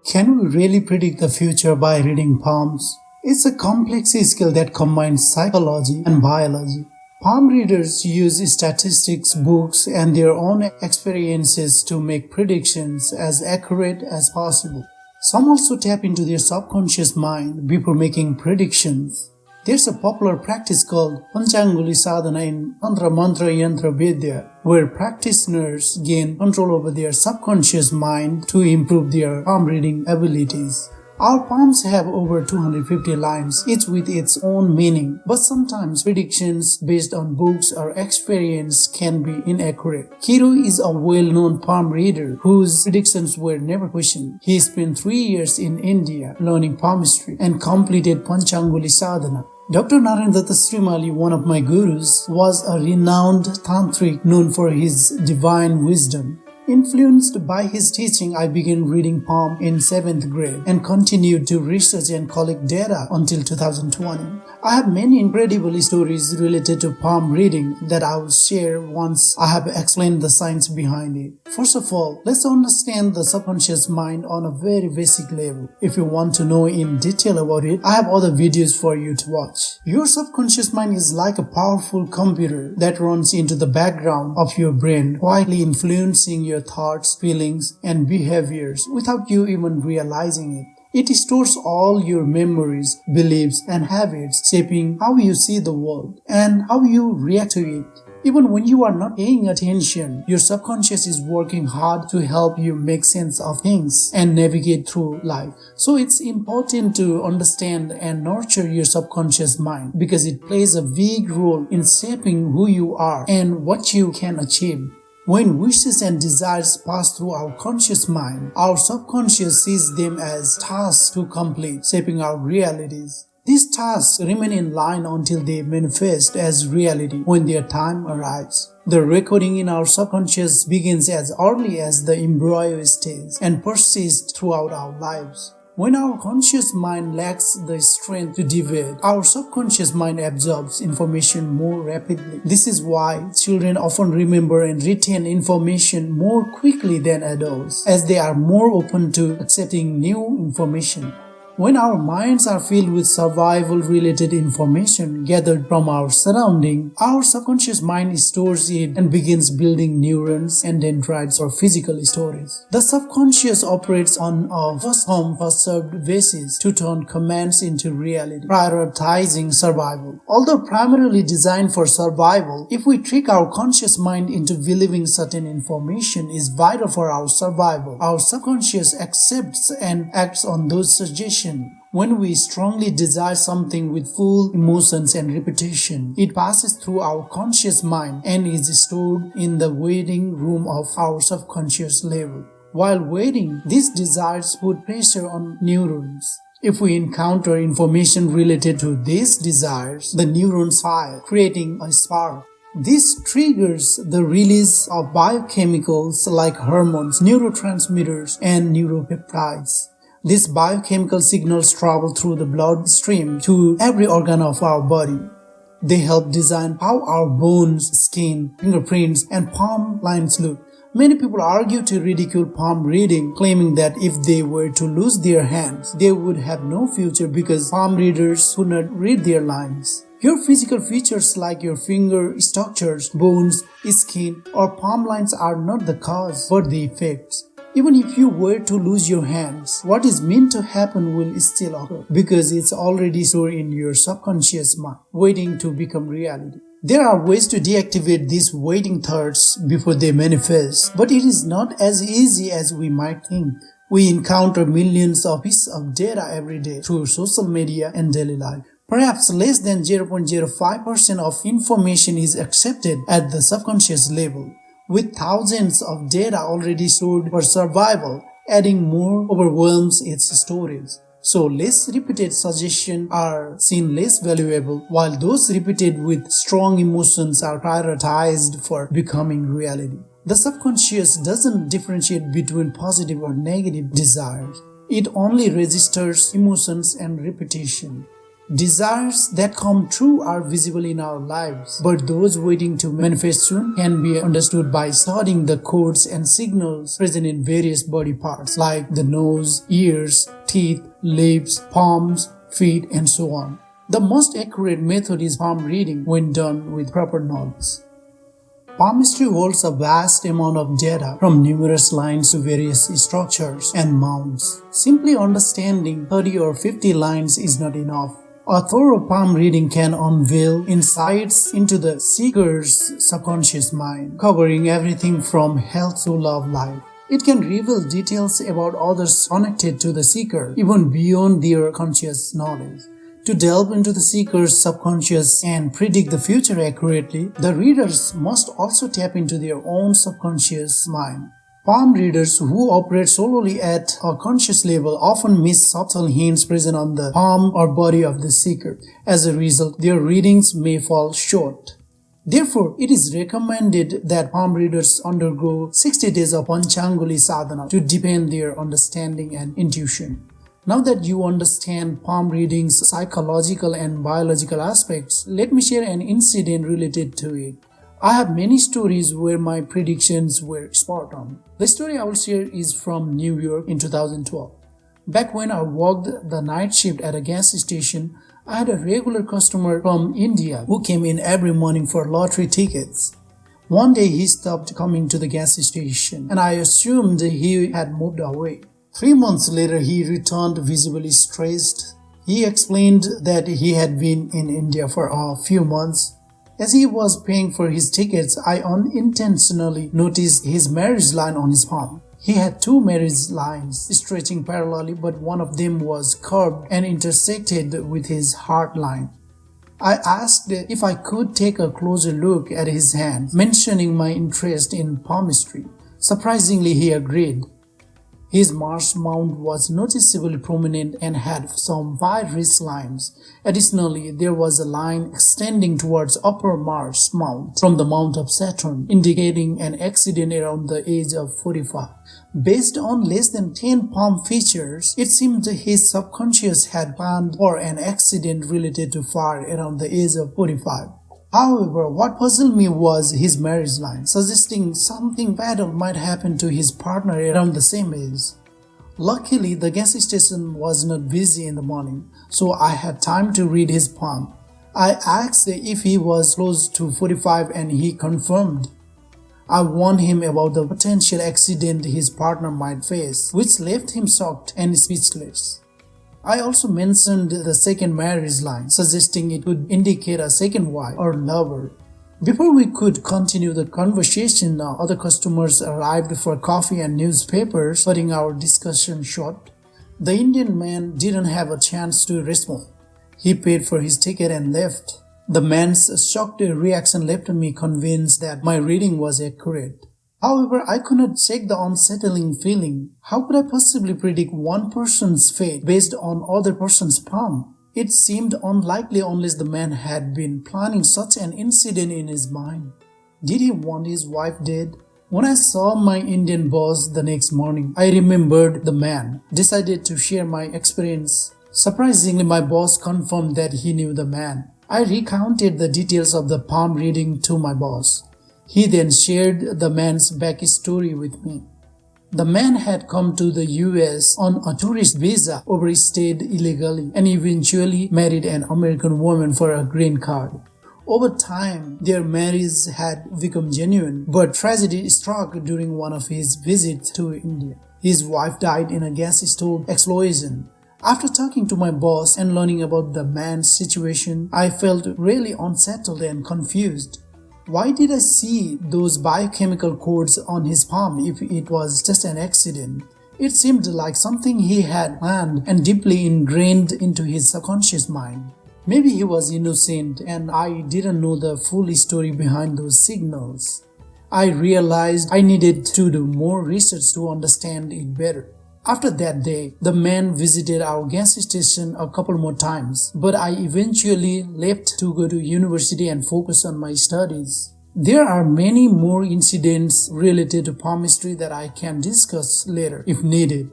Can we really predict the future by reading palms? It's a complex skill that combines psychology and biology. Palm readers use statistics, books, and their own experiences to make predictions as accurate as possible. Some also tap into their subconscious mind before making predictions. There's a popular practice called Panchanguli Sadhana in Tantra, Mantra, Yantra, Vidya, where practitioners gain control over their subconscious mind to improve their palm reading abilities. Our palms have over 250 lines, each with its own meaning, but sometimes predictions based on books or experience can be inaccurate. Cheiro is a well-known palm reader whose predictions were never questioned. He spent 3 years in India learning palmistry and completed Panchanguli Sadhana. Dr. Narendrata Srimali, one of my gurus, was a renowned tantric known for his divine wisdom. Influenced by his teaching, I began reading palm in 7th grade and continued to research and collect data until 2020. I have many incredible stories related to palm reading that I will share once I have explained the science behind it. First of all, let's understand the subconscious mind on a very basic level. If you want to know in detail about it, I have other videos for you to watch. Your subconscious mind is like a powerful computer that runs into the background of your brain, quietly influencing your thoughts, feelings, and behaviors without you even realizing it. It stores all your memories, beliefs, and habits, shaping how you see the world and how you react to it. Even when you are not paying attention, your subconscious is working hard to help you make sense of things and navigate through life. So it's important to understand and nurture your subconscious mind because it plays a big role in shaping who you are and what you can achieve. When wishes and desires pass through our conscious mind, our subconscious sees them as tasks to complete, shaping our realities. These tasks remain in line until they manifest as reality when their time arrives. The recording in our subconscious begins as early as the embryo stage and persists throughout our lives. When our conscious mind lacks the strength to deviate, our subconscious mind absorbs information more rapidly. This is why children often remember and retain information more quickly than adults, as they are more open to accepting new information. When our minds are filled with survival-related information gathered from our surrounding, our subconscious mind stores it and begins building neurons and dendrites or physical stories. The subconscious operates on a first-come, first-served basis to turn commands into reality, prioritizing survival. Although primarily designed for survival, if we trick our conscious mind into believing certain information is vital for our survival, our subconscious accepts and acts on those suggestions. When we strongly desire something with full emotions and repetition, it passes through our conscious mind and is stored in the waiting room of our subconscious level. While waiting, these desires put pressure on neurons. If we encounter information related to these desires, the neurons fire, creating a spark. This triggers the release of biochemicals like hormones, neurotransmitters, and neuropeptides. These biochemical signals travel through the bloodstream to every organ of our body. They help design how our bones, skin, fingerprints, and palm lines look. Many people argue to ridicule palm reading, claiming that if they were to lose their hands, they would have no future because palm readers could not read their lines. Your physical features like your finger structures, bones, skin, or palm lines are not the cause, but the effects. Even if you were to lose your hands, what is meant to happen will still occur because it's already stored in your subconscious mind, waiting to become reality. There are ways to deactivate these waiting thoughts before they manifest, but it is not as easy as we might think. We encounter millions of pieces of data every day through social media and daily life. Perhaps less than 0.05% of information is accepted at the subconscious level. With thousands of data already stored for survival, adding more overwhelms its storage. So less repeated suggestions are seen less valuable, while those repeated with strong emotions are prioritized for becoming reality. The subconscious doesn't differentiate between positive or negative desires. It only registers emotions and repetition. Desires that come true are visible in our lives, but those waiting to manifest soon can be understood by studying the codes and signals present in various body parts like the nose, ears, teeth, lips, palms, feet, and so on. The most accurate method is palm reading when done with proper knowledge. Palmistry holds a vast amount of data from numerous lines to various structures and mounts. Simply understanding 30 or 50 lines is not enough. A thorough palm reading can unveil insights into the seeker's subconscious mind, covering everything from health to love life. It can reveal details about others connected to the seeker, even beyond their conscious knowledge. To delve into the seeker's subconscious and predict the future accurately, the readers must also tap into their own subconscious mind. Palm readers who operate solely at a conscious level often miss subtle hints present on the palm or body of the seeker. As a result, their readings may fall short. Therefore, it is recommended that palm readers undergo 60 days of Panchanguli sadhana to deepen their understanding and intuition. Now that you understand palm reading's psychological and biological aspects, let me share an incident related to it. I have many stories where my predictions were spot on. The story I will share is from New York in 2012. Back when I worked the night shift at a gas station, I had a regular customer from India who came in every morning for lottery tickets. One day he stopped coming to the gas station and I assumed he had moved away. 3 months later, he returned visibly stressed. He explained that he had been in India for a few months. As he was paying for his tickets, I unintentionally noticed his marriage line on his palm. He had 2 marriage lines stretching parallelly, but one of them was curved and intersected with his heart line. I asked if I could take a closer look at his hand, mentioning my interest in palmistry. Surprisingly, he agreed. His Mars mount was noticeably prominent and had some wide wrist lines. Additionally, there was a line extending towards upper Mars mount from the mount of Saturn, indicating an accident around the age of 45. Based on less than 10 palm features, it seemed his subconscious had planned for an accident related to fire around the age of 45. However, what puzzled me was his marriage line, suggesting something fatal might happen to his partner around the same age. Luckily, the gas station was not busy in the morning, so I had time to read his palm. I asked if he was close to 45 and he confirmed. I warned him about the potential accident his partner might face, which left him shocked and speechless. I also mentioned the second marriage line, suggesting it could indicate a second wife or lover. Before we could continue the conversation, other customers arrived for coffee and newspapers, cutting our discussion short. The Indian man didn't have a chance to respond. He paid for his ticket and left. The man's shocked reaction left me convinced that my reading was accurate. However, I could not shake the unsettling feeling. How could I possibly predict one person's fate based on other person's palm? It seemed unlikely unless the man had been planning such an incident in his mind. Did he want his wife dead? When I saw my Indian boss the next morning, I remembered the man, decided to share my experience. Surprisingly, my boss confirmed that he knew the man. I recounted the details of the palm reading to my boss. He then shared the man's backstory with me. The man had come to the US on a tourist visa, overstayed illegally, and eventually married an American woman for a green card. Over time, their marriage had become genuine, but tragedy struck during one of his visits to India. His wife died in a gas stove explosion. After talking to my boss and learning about the man's situation, I felt really unsettled and confused. Why did I see those biochemical codes on his palm if it was just an accident? It seemed like something he had planned and deeply ingrained into his subconscious mind. Maybe he was innocent and I didn't know the full story behind those signals. I realized I needed to do more research to understand it better. After that day, the man visited our gas station a couple more times, but I eventually left to go to university and focus on my studies. There are many more incidents related to palmistry that I can discuss later if needed.